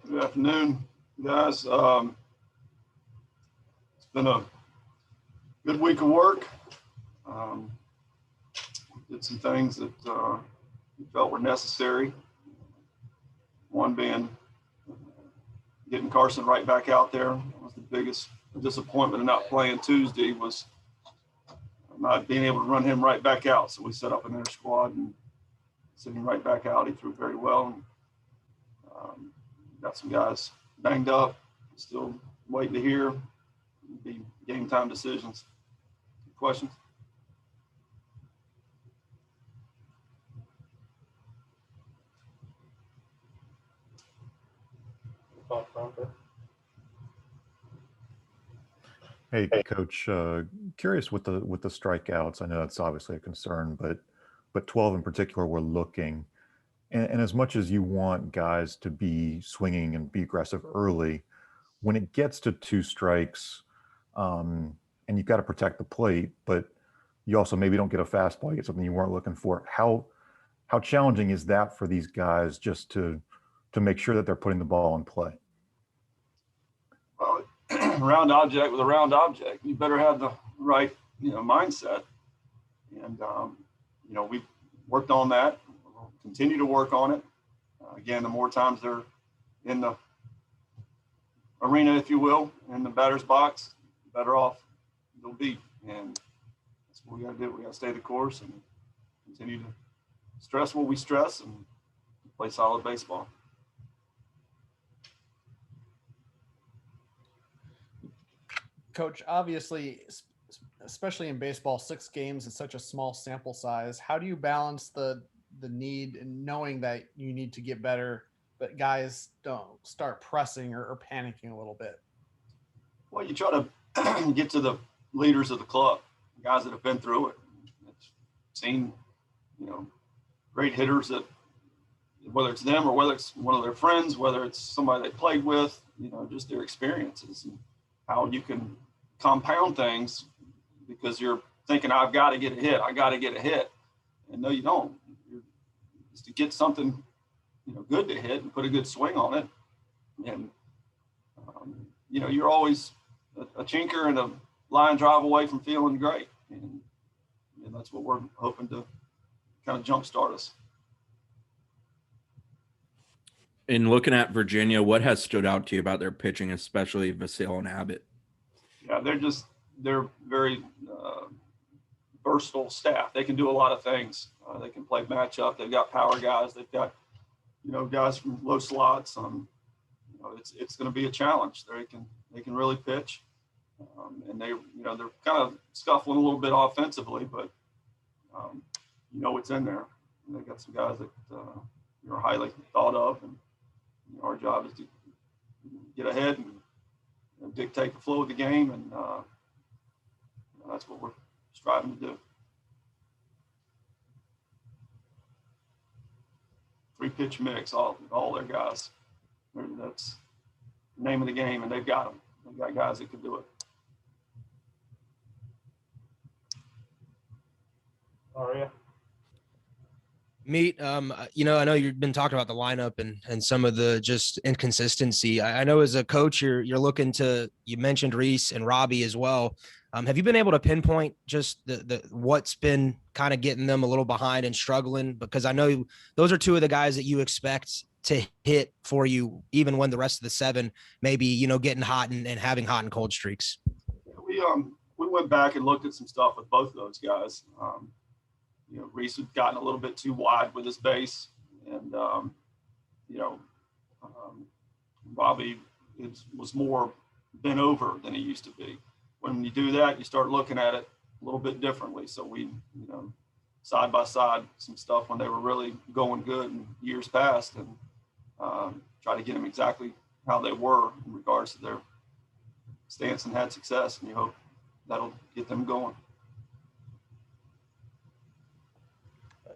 Good afternoon, guys. It's been a good week of work. Um, did some things that we felt were necessary. One being getting Carson right back out there. That was the biggest disappointment of not playing Tuesday, was not being able to run him right back out. So we set up an inner squad and sent him right back out. He threw very well. And, got some guys banged up, still waiting to hear. Be game time decisions. Questions? Hey, Coach. Curious with the strikeouts. I know that's obviously a concern, but 12 in particular were looking. And as much as you want guys to be swinging and be aggressive early, when it gets to two strikes, and you've got to protect the plate, but you also maybe don't get a fastball, you get something you weren't looking for. How challenging is that for these guys just to make sure that they're putting the ball in play? Well, round object with a round object. You better have the right, mindset. And we've worked on that. We'll continue to work on it. Again, the more times they're in the arena, if you will, in the batter's box, the better off they'll be. And that's what we got to do. We got to stay the course and continue to stress what we stress and play solid baseball. Coach, obviously, especially in baseball, 6 games is such a small sample size. How do you balance the need and knowing that you need to get better, but guys don't start pressing or panicking a little bit? Well, you try to get to the leaders of the club, guys that have been through it, seen, great hitters that, whether it's them or whether it's one of their friends, whether it's somebody they played with, just their experiences and how you can compound things, because you're thinking, I've got to get a hit. I got to get a hit. And no, you don't. Just to get something, good to hit and put a good swing on it. And, you're always a chinker and a line drive away from feeling great. And that's what we're hoping to kind of jumpstart us. In looking at Virginia, what has stood out to you about their pitching, especially Vasil and Abbott? Yeah, they're very versatile staff. They can do a lot of things. They can play matchup. They've got power guys. They've got, guys from low slots. It's going to be a challenge. They can really pitch, and they're kind of scuffling a little bit offensively, but it's in there. And they got some guys that are highly thought of, and our job is to get ahead and dictate the flow of the game, and that's what we're striving to do. 3-pitch mix, all their guys. That's the name of the game, and they've got them. They've got guys that can do it. Aria. Meet, I know you've been talking about the lineup and some of the just inconsistency. I know as a coach, you're looking to, you mentioned Reese and Robbie as well. Have you been able to pinpoint just the what's been kind of getting them a little behind and struggling? Because I know those are 2 of the guys that you expect to hit for you, even when the rest of the 7 may be, getting hot and having hot and cold streaks. We went back and looked at some stuff with both of those guys. Reese had gotten a little bit too wide with his base, and Robbie was more bent over than he used to be. When you do that, you start looking at it a little bit differently. So we, side by side, some stuff when they were really going good in years past, and try to get them exactly how they were in regards to their stance and had success, and you hope that'll get them going.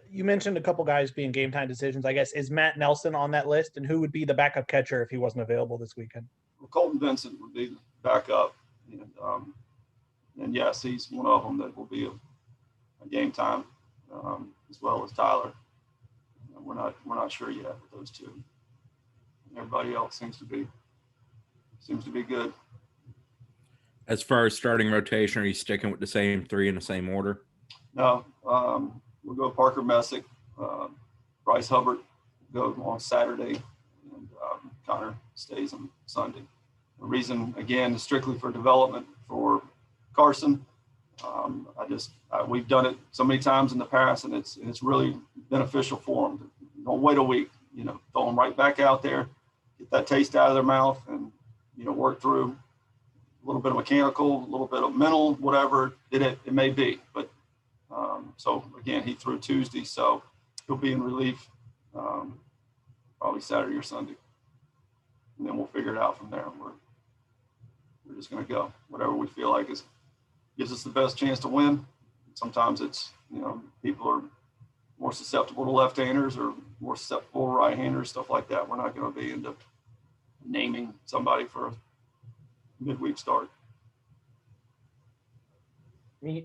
You mentioned a couple guys being game time decisions. I guess, is Matt Nelson on that list, and who would be the backup catcher if he wasn't available this weekend? Well, Colton Vincent would be the backup, and yes, he's one of them that will be a game time, as well as Tyler. We're not sure yet with those 2. everybody else seems to be good. As far as starting rotation, are you sticking with the same three in the same order? No, we'll go Parker Messick, Bryce Hubbard go on Saturday, and Connor stays on Sunday. The reason, again, is strictly for development for Carson. We've done it so many times in the past, and it's really beneficial for them. Don't wait a week, throw them right back out there, get that taste out of their mouth, and work through a little bit of mechanical, a little bit of mental, whatever it may be. But so again, he threw Tuesday, so he'll be in relief probably Saturday or Sunday, and then we'll figure it out from there. We're just going to go whatever we feel like gives us the best chance to win. Sometimes it's people are more susceptible to left-handers or more susceptible to right-handers, stuff like that. We're not going to be into naming somebody for a midweek start. Is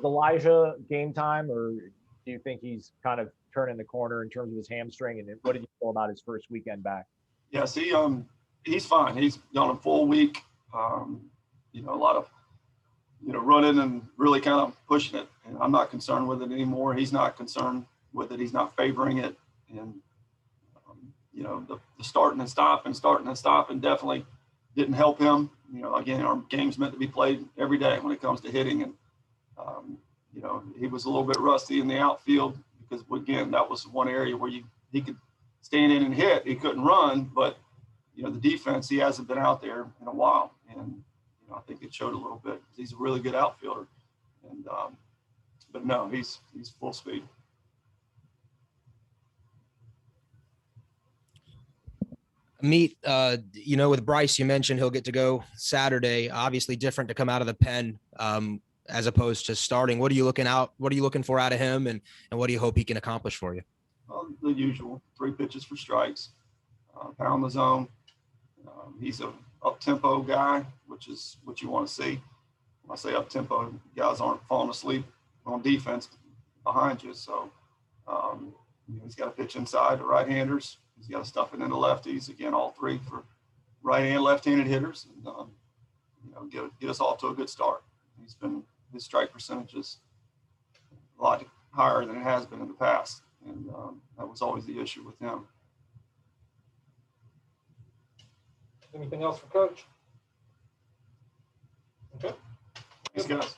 Elijah game time, or do you think he's kind of turning the corner in terms of his hamstring? And what did you feel about his first weekend back? Yes, he's fine. He's done a full week. A lot of running and really kind of pushing it. And I'm not concerned with it anymore. He's not concerned with it. He's not favoring it. And the starting and stopping definitely didn't help him. Again, our game's meant to be played every day when it comes to hitting, and he was a little bit rusty in the outfield because, again, that was one area where he could stand in and hit. He couldn't run, but the defense, he hasn't been out there in a while, and I think it showed a little bit. He's a really good outfielder, and but no, he's full speed. Meet, with Bryce, you mentioned he'll get to go Saturday. Obviously, different to come out of the pen as opposed to starting. What are you looking for out of him, and what do you hope he can accomplish for you? Well, the usual 3 pitches for strikes, pound the zone. He's a up-tempo guy, which is what you want to see. When I say up-tempo, guys aren't falling asleep on defense behind you. So he's got to pitch inside to right-handers. He's got to stuff it into lefties. Again, all 3 for right and left-handed hitters, and get us off to a good start. His strike percentage is a lot higher than it has been in the past, and that was always the issue with him. Anything else for Coach? Okay. Thanks, guys.